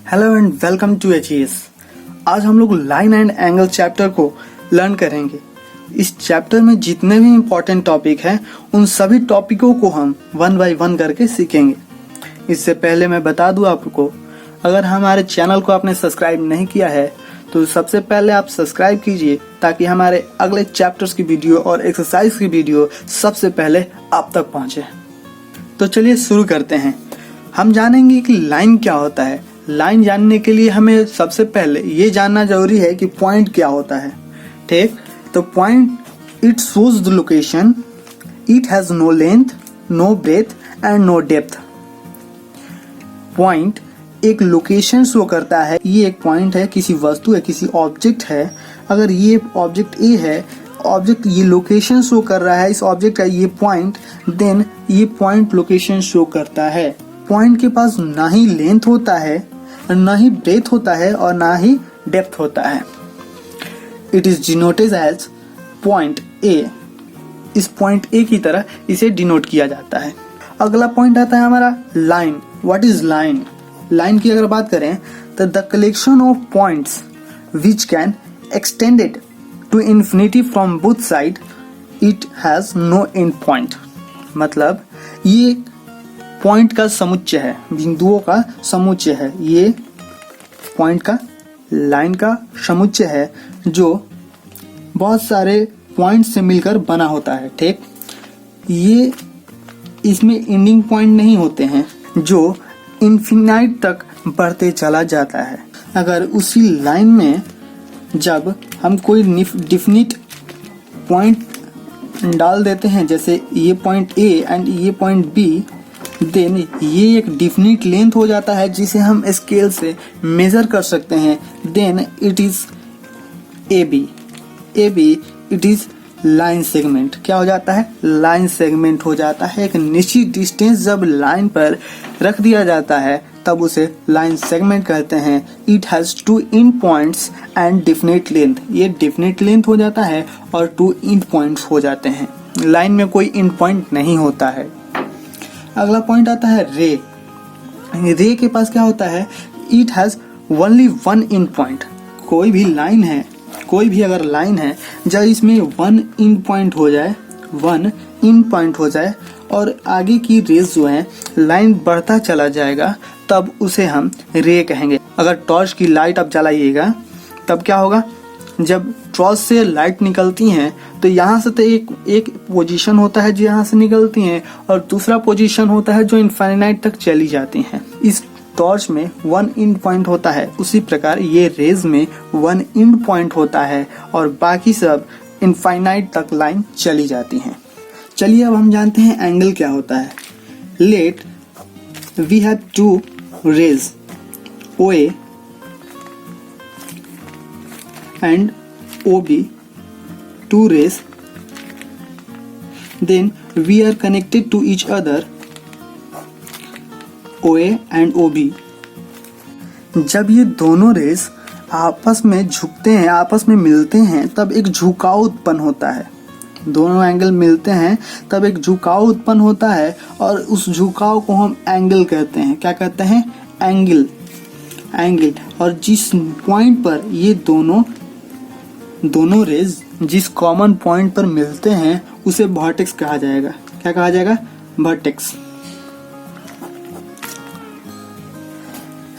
Hello and welcome to HES. आज हम लोग लाइन एंड एंगल चैप्टर को लर्न करेंगे। इस चैप्टर में जितने भी इम्पोर्टेंट टॉपिक हैं उन सभी टॉपिकों को हम वन बाय वन करके सीखेंगे। इससे पहले मैं बता दूं आपको, अगर हमारे चैनल को आपने सब्सक्राइब नहीं किया है तो सबसे पहले आप सब्सक्राइब कीजिए ताकि हमारे अगले चैप्टर्स की वीडियो और एक्सरसाइज की वीडियो सबसे पहले आप तक पहुंचे। तो चलिए शुरू करते हैं। हम जानेंगे कि लाइन क्या होता है। लाइन जानने के लिए हमें सबसे पहले ये जानना जरूरी है कि पॉइंट क्या होता है। ठीक, तो point it shows the location, it has no length, no breadth and no depth. Point एक लोकेशन शो करता है। ये एक पॉइंट है, किसी वस्तु है, किसी ऑब्जेक्ट है। अगर ये ऑब्जेक्ट ए है, ऑब्जेक्ट ये लोकेशन शो कर रहा है, इस ऑब्जेक्ट का ये पॉइंट, देन ये पॉइंट लोकेशन शो करता है। पॉइंट के पास ना ही लेंथ होता है, ना ही ब्रेथ होता है और ना ही डेप्थ होता है। It is denoted as point A. इस पॉइंट ए की तरह इसे डिनोट किया जाता है। अगला पॉइंट आता है हमारा line. What is line? Line की अगर बात करें तो the collection of points which can extended to infinity from both side, it has no end point. मतलब ये पॉइंट का समुच्चय है, बिंदुओं का समुच्चय है। ये पॉइंट का, लाइन का समुच्चय है जो बहुत सारे पॉइंट से मिलकर बना होता है। ठीक, ये इसमें एंडिंग पॉइंट नहीं होते हैं जो इन्फिनाइट तक बढ़ते चला जाता है। अगर उसी लाइन में जब हम कोई डिफिनिट पॉइंट डाल देते हैं, जैसे ये पॉइंट ए एंड ये पॉइंट बी, देन ये एक डिफिनिट लेंथ हो जाता है जिसे हम स्केल से मेजर कर सकते हैं। Then it is A B. It is line segment. क्या हो जाता है? लाइन सेगमेंट हो जाता है। एक निश्चित डिस्टेंस जब लाइन पर रख दिया जाता है तब उसे लाइन सेगमेंट कहते हैं। It has two end points and definite length. ये डिफिनिट लेंथ हो जाता है और टू एंड पॉइंट्स हो जाते हैं। लाइन में कोई एंड पॉइंट नहीं होता है। अगला पॉइंट आता है रे। रे के पास क्या होता है? It has only one and point. कोई भी लाइन है, कोई भी अगर लाइन है, जब इसमें वन एंड पॉइंट हो जाए और आगे की रेस जो है लाइन बढ़ता चला जाएगा, तब उसे हम रे कहेंगे। अगर टॉर्च की लाइट आप जलाइएगा तब क्या होगा? जब टॉर्च से लाइट निकलती हैं तो यहाँ से तो एक पोजीशन होता है जो यहाँ से निकलती हैं और दूसरा पोजीशन होता है जो इनफाइनाइट तक चली जाती हैं। इस टॉर्च में वन एंड पॉइंट होता है, उसी प्रकार ये रेज में वन एंड पॉइंट होता है और बाकी सब इनफाइनाइट तक लाइन चली जाती हैं। चलिए अब हम जानते हैं एंगल क्या होता है। Let we have two rays OA and OB, two rays, then we are connected to each other, OA and OB। जब ये दोनों रेस आपस में झुकते हैं, आपस में मिलते हैं, तब एक झुकाव उत्पन्न होता है। दोनों एंगल मिलते हैं तब एक झुकाव उत्पन्न होता है और उस झुकाव को हम एंगल कहते हैं। क्या कहते हैं? एंगल। और जिस पॉइंट पर ये दोनों रेज जिस कॉमन पॉइंट पर मिलते हैं उसे वर्टेक्स कहा जाएगा। क्या कहा जाएगा? वर्टेक्स।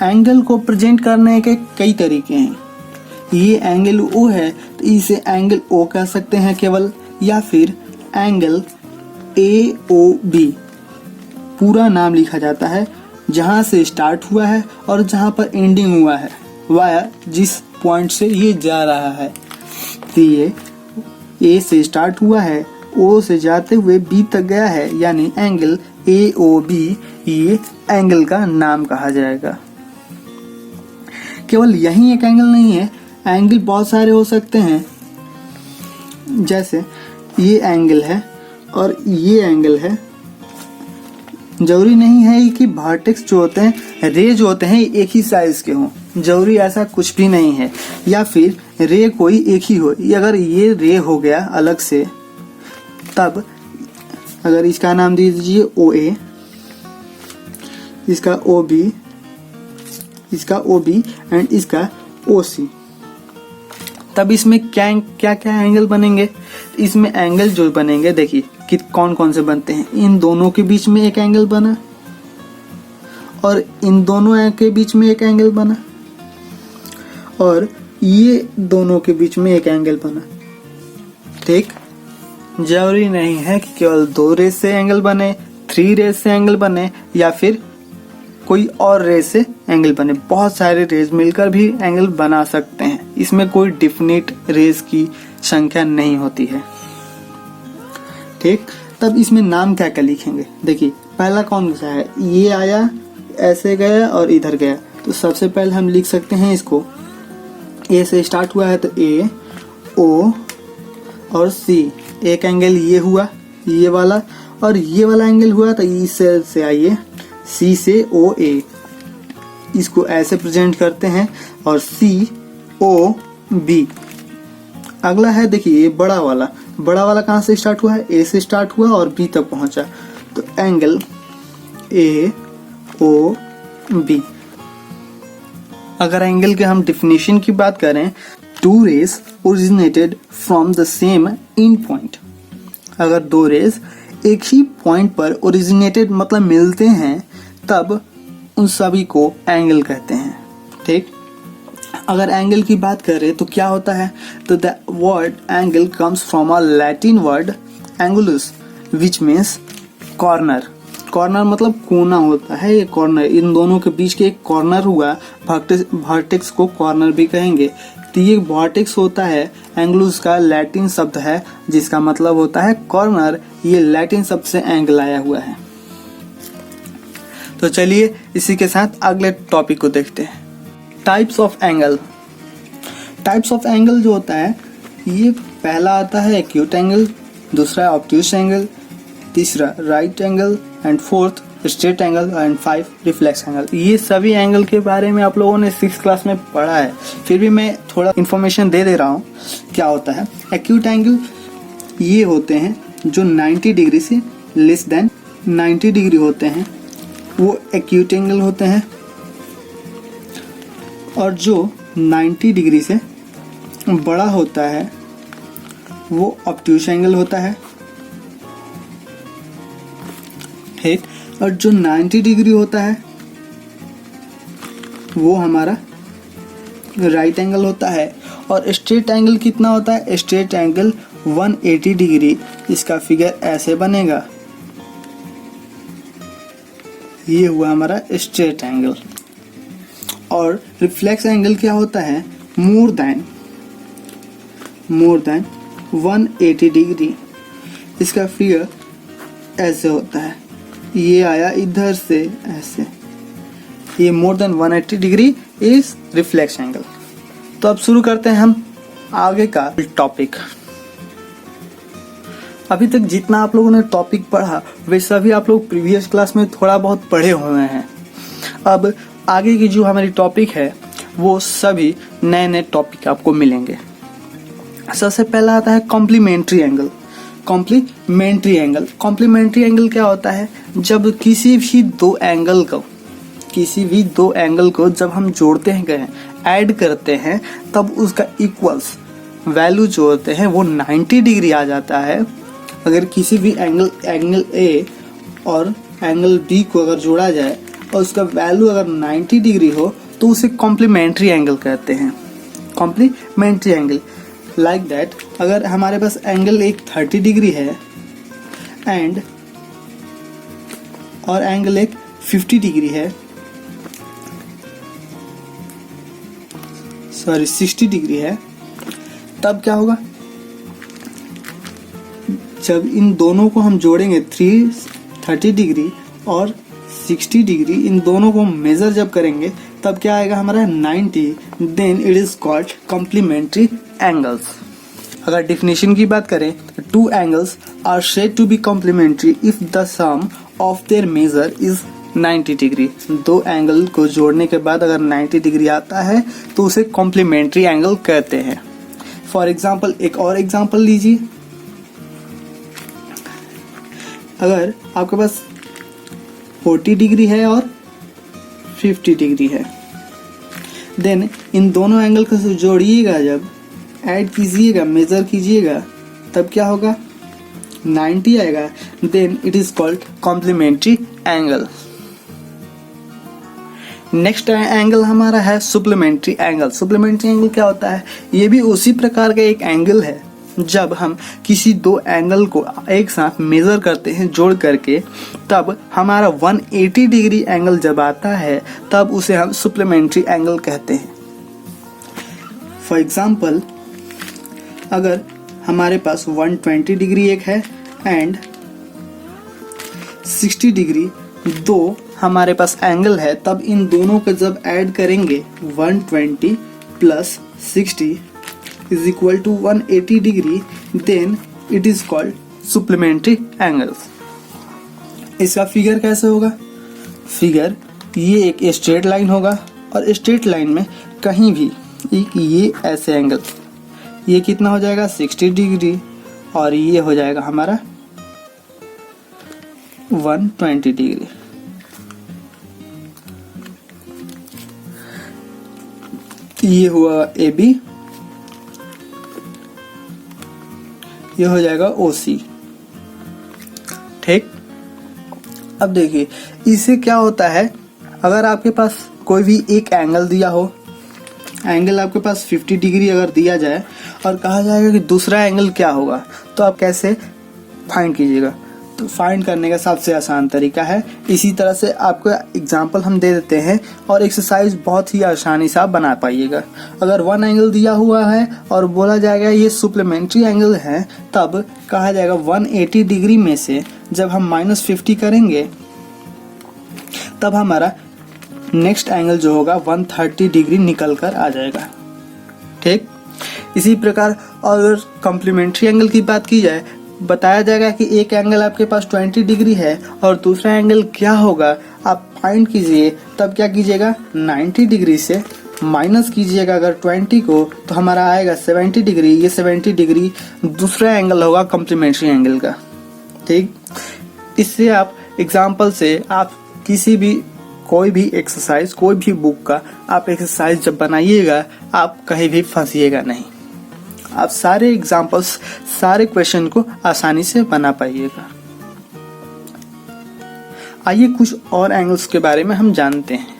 एंगल को प्रेजेंट करने के कई तरीके हैं। ये एंगल O है तो इसे एंगल O कह सकते हैं केवल, या फिर एंगल AOB पूरा नाम लिखा जाता है, जहां से स्टार्ट हुआ है और जहां पर एंडिंग हुआ है, वाया जिस पॉइंट से ये जा रहा है। तो ये A से स्टार्ट हुआ है, O से जाते हुए B तक गया है, यानी एंगल AOB ये एंगल का नाम कहा जाएगा। केवल यही एक एंगल नहीं है, एंगल बहुत सारे हो सकते हैं। जैसे ये एंगल है और ये एंगल है। जरूरी नहीं है कि वर्टेक्स जो होते हैं, रे जो होते हैं, एक ही साइज के हों। जरूरी ऐसा कुछ भी नहीं है। या फिर रे कोई एक ही हो। अगर ये रे हो गया अलग से, तब अगर इसका नाम दे दीजिए OA, इसका OB, इसका OB एंड इसका OC। तब इसमें क्या क्या एंगल बनेंगे? इसमें एंगल जो बनेंगे देखिए कि कौन कौन से बनते हैं। इन दोनों के बीच में एक एंगल बना और इन दोनों के बीच में एक एंगल बना और ये दोनों के बीच में एक एंगल बना। ठीक, जरूरी नहीं है कि केवल 2 रेस से एंगल बने, 3 रेस से एंगल बने या फिर कोई और रेस से एंगल बने। बहुत सारे रेस मिलकर भी एंगल बना सकते हैं। इसमें कोई डिफिनिट रेस की संख्या नहीं होती है। ठीक, तब इसमें नाम क्या क्या लिखेंगे? देखिए पहला कौन सा है? ये आया, ऐसे गया और इधर गया। तो सबसे पहले हम लिख सकते हैं इसको, ए से स्टार्ट हुआ है तो A, O और C। एक एंगल ये हुआ, ये वाला, और ये वाला एंगल हुआ तो E से आइए C से OA, इसको ऐसे प्रेजेंट करते हैं और COB। अगला है देखिए ये बड़ा वाला कहाँ से स्टार्ट हुआ है? A से स्टार्ट हुआ और B तक पहुंचा, तो एंगल AOB। अगर एंगल के हम डिफिनेशन की बात करें, 2 rays originated from the same end point. अगर 2 रेस एक ही पॉइंट पर ओरिजिनेटेड मतलब मिलते हैं, तब उन सभी को एंगल कहते हैं। ठीक, अगर एंगल की बात करें तो क्या होता है? तो the word angle comes from a Latin word एंगुलस which means corner. Corner मतलब कोना होता है। ये कॉर्नर, इन दोनों के बीच के एक कॉर्नर हुआ, वर्टेक्स को कॉर्नर भी कहेंगे। तो ये वर्टेक्स होता है, एंगुलस का लैटिन शब्द है जिसका मतलब होता है कॉर्नर। ये लैटिन शब्द से एंगल आया हुआ है। तो चलिए इसी के साथ अगले टॉपिक को देखते हैं, types of angle. Types of angle जो होता है, ये पहला आता है एक्यूट एंगल, दूसरा ऑब्ट्यूस एंगल, तीसरा right angle and fourth straight angle and 5 reflex angle. ये सभी एंगल के बारे में आप लोगों ने 6th क्लास में पढ़ा है, फिर भी मैं थोड़ा इन्फॉर्मेशन दे रहा हूँ। क्या होता है एक्यूट एंगल? ये होते हैं जो 90 डिग्री से लेस देन 90 डिग्री होते हैं, वो एक्यूट एंगल होते हैं। और जो 90 डिग्री से बड़ा होता है वो ऑब्ट्यूस एंगल होता है। ठीक, और जो 90 डिग्री होता है वो हमारा राइट एंगल होता है। और स्ट्रेट एंगल कितना होता है? Straight angle 180 degree. इसका फिगर ऐसे बनेगा, ये हुआ हमारा स्ट्रेट एंगल। और रिफ्लेक्स एंगल क्या होता है? More than 180 degree. इसका फिगर ऐसे होता है, ये आया इधर से ऐसे, ये more than 180 degree is reflex angle. तो अब शुरू करते हैं हम आगे का टॉपिक। अभी तक जितना आप लोगों ने टॉपिक पढ़ा वे सभी आप लोग प्रीवियस क्लास में थोड़ा बहुत पढ़े हुए हैं। अब आगे की जो हमारी टॉपिक है वो सभी नए नए टॉपिक आपको मिलेंगे। सबसे पहला आता है कॉम्प्लीमेंट्री एंगल। कॉम्प्लीमेंट्री एंगल क्या होता है? जब किसी भी दो एंगल को जब हम जोड़ते हैं, ऐड करते हैं, तब उसका इक्वल्स वैल्यू जो होते हैं वो 90 डिग्री आ जाता है। अगर किसी भी एंगल ए और एंगल बी को अगर जोड़ा जाए और उसका वैल्यू अगर 90 डिग्री हो तो उसे कॉम्प्लीमेंट्री एंगल कहते हैं। कॉम्प्लीमेंट्री एंगल लाइक दैट, अगर हमारे पास एंगल एक 30 डिग्री है और एंगल एक 50 डिग्री है, 60 डिग्री है, तब क्या होगा? जब इन दोनों को हम जोड़ेंगे 30 डिग्री और 60 डिग्री, इन दोनों को मेजर जब करेंगे तब क्या आएगा हमारा 90, then it is called complementary angles. अगर डिफिनेशन की बात करें तो 2 angles are said to be complementary if the sum of their measure is 90 degree. 2 angle को जोड़ने के बाद अगर 90 डिग्री आता है तो उसे कॉम्प्लीमेंट्री एंगल कहते हैं। फॉर एग्जाम्पल एक और एग्जाम्पल लीजिए। अगर आपके पास 40 डिग्री है और 50 डिग्री है, देन इन दोनों एंगल को जोड़िएगा, जब ऐड कीजिएगा, मेजर कीजिएगा, तब क्या होगा 90 आएगा। Then it is called complementary angle. Next angle हमारा है सुप्लीमेंट्री एंगल। सुप्लीमेंट्री एंगल क्या होता है? ये भी उसी प्रकार का एक एंगल है। जब हम किसी दो एंगल को एक साथ मेजर करते हैं जोड़ करके, तब हमारा 180 डिग्री एंगल जब आता है तब उसे हम सुप्लीमेंट्री एंगल कहते हैं। फॉर एग्जाम्पल, अगर हमारे पास 120 डिग्री एक है एंड 60 डिग्री दो हमारे पास एंगल है, तब इन दोनों को जब ऐड करेंगे 120 plus 60 is equal to 180 degree, then it is called supplementary angles. इसका फिगर कैसे होगा? फिगर ये एक स्ट्रेट लाइन होगा और स्ट्रेट लाइन में कहीं भी एक ये ऐसे एंगल, ये कितना हो जाएगा 60 डिग्री और ये हो जाएगा हमारा 120 डिग्री। ये हुआ ए बी, ये हो जाएगा ओ सी। ठीक, अब देखिए इससे क्या होता है, अगर आपके पास कोई भी एक एंगल दिया हो, एंगल आपके पास 50 डिग्री अगर दिया जाए और कहा जाएगा कि दूसरा एंगल क्या होगा, तो आप कैसे फाइंड कीजिएगा? तो फाइंड करने का सबसे आसान तरीका है, इसी तरह से आपको एग्जांपल हम दे देते हैं और एक्सरसाइज बहुत ही आसानी से आप बना पाइएगा। अगर वन एंगल दिया हुआ है और बोला जाएगा ये सुप्लीमेंट्री एंगल है, तब कहा जाएगा 180 डिग्री में से जब हम -50 करेंगे तब हमारा नेक्स्ट एंगल जो होगा 130 डिग्री निकल कर आ जाएगा। ठीक, इसी प्रकार अगर कॉम्प्लीमेंट्री एंगल की बात की जाए, बताया जाएगा कि एक एंगल आपके पास 20 डिग्री है और दूसरा एंगल क्या होगा आप फाइंड कीजिए। तब क्या कीजिएगा, 90 डिग्री से माइनस कीजिएगा अगर 20 को, तो हमारा आएगा 70 डिग्री। ये 70 डिग्री दूसरा एंगल होगा कॉम्प्लीमेंट्री एंगल का। ठीक, इससे आप एग्जाम्पल से आप किसी भी कोई भी एक्सरसाइज, कोई भी बुक का आप एक्सरसाइज जब बनाइएगा, आप कहीं भी फंसिएगा नहीं, आप सारे एग्जाम्पल्स, सारे क्वेश्चन को आसानी से बना पाइएगा। आइए कुछ और एंगल्स के बारे में हम जानते हैं।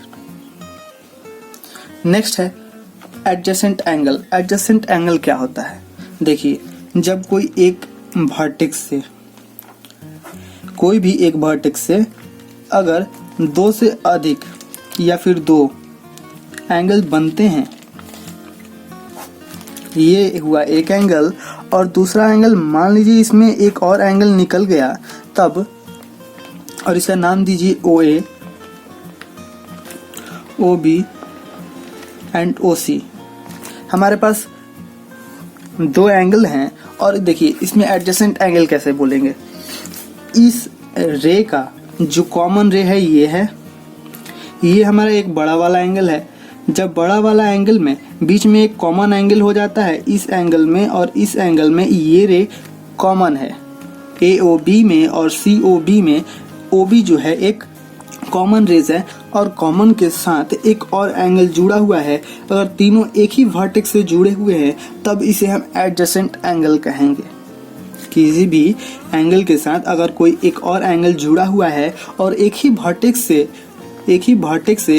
नेक्स्ट है एडजेसेंट एंगल। एडजेसेंट एंगल क्या होता है? देखिए, जब कोई एक वर्टेक्स से, कोई भी एक वर्टेक्स से अगर दो से अधिक या फिर दो एंगल बनते हैं, ये हुआ एक एंगल और दूसरा एंगल, मान लीजिए इसमें एक और एंगल निकल गया, तब, और इसका नाम दीजिए ओ ए, ओ बी एंड ओ सी। हमारे पास दो एंगल हैं और देखिए इसमें एडजेसेंट एंगल कैसे बोलेंगे। इस रे का जो कॉमन रे है, ये हमारा एक बड़ा वाला एंगल है। जब बड़ा वाला एंगल में बीच में एक कॉमन एंगल हो जाता है, इस एंगल में और इस एंगल में ये रे कॉमन है। AOB में और COB में OB जो है एक कॉमन रेज है और कॉमन के साथ एक और एंगल जुड़ा हुआ है। अगर तीनों एक ही वर्टेक्स से जुड़े हुए हैं तब इसे हम एडजेसेंट एंगल कहेंगे। किसी भी एंगल के साथ अगर कोई एक और एंगल जुड़ा हुआ है और एक ही वर्टेक्स से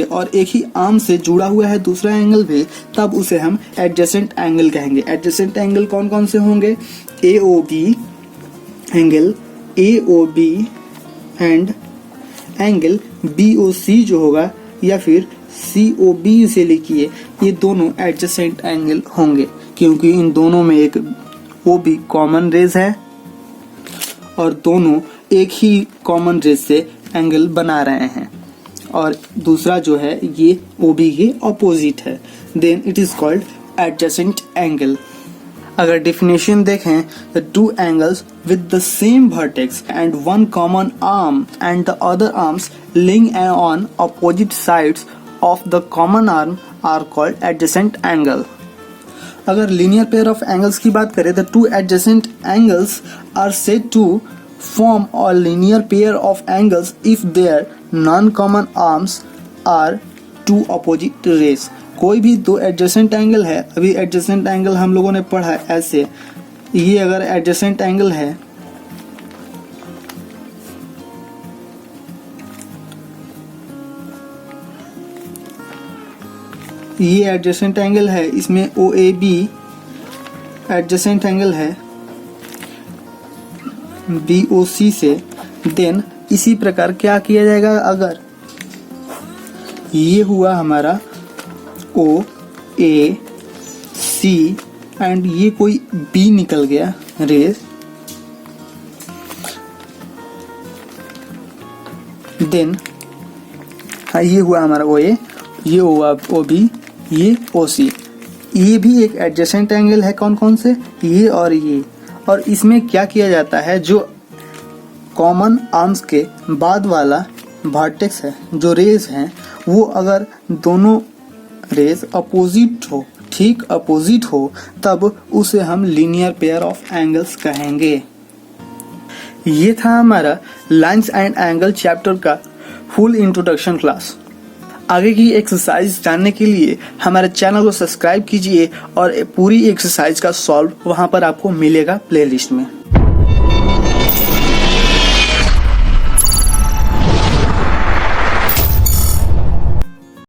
और एक ही आर्म से जुड़ा हुआ है दूसरा एंगल भी, तब उसे हम एडजेसेंट एंगल कहेंगे। एडजेसेंट एंगल कौन कौन से होंगे? AOB angle, AOB and angle BOC जो होगा, या फिर COB से लिखिए, ये दोनों एडजेसेंट एंगल होंगे क्योंकि इन दोनों में एक OB कॉमन रेज है और दोनों एक ही कॉमन रेज से एंगल बना रहे हैं और दूसरा जो है ये OB के ऑपोजिट है। Then it is called adjacent angle. अगर डेफिनेशन देखें, the two angles with the same vertex and one common arm and the other arms lying on opposite sides of the common arm are called adjacent angle. अगर linear pair of angles की बात करें, the two adjacent angles are said to form a linear pair of angles if their non-common arms are two opposite rays. कोई भी दो adjacent angle है, अभी adjacent angle हम लोगों ने पढ़ा है ऐसे, ये अगर एडजेसेंट एंगल है, ये एडजेसेंट एंगल है, इसमें OAB एडजेसेंट एंगल है BOC से, देन इसी प्रकार क्या किया जाएगा, अगर ये हुआ हमारा OAC एंड ये कोई B निकल गया रेस, देन हाँ ये हुआ हमारा OA, ये हुआ OB, ये OC, ये भी एक एडजेसेंट एंगल है। कौन कौन से, ये और ये। और इसमें क्या किया जाता है, जो कॉमन आर्म्स के बाद वाला वर्टेक्स है, जो रेज हैं, वो अगर दोनों रेज अपोजिट हो, ठीक अपोजिट हो, तब उसे हम लीनियर पेयर ऑफ एंगल्स कहेंगे। ये था हमारा लाइंस एंड एंगल चैप्टर का फुल इंट्रोडक्शन क्लास। आगे की एक्सरसाइज जानने के लिए हमारे चैनल को सब्सक्राइब कीजिए और पूरी एक्सरसाइज का सॉल्व वहां पर आपको मिलेगा प्लेलिस्ट में।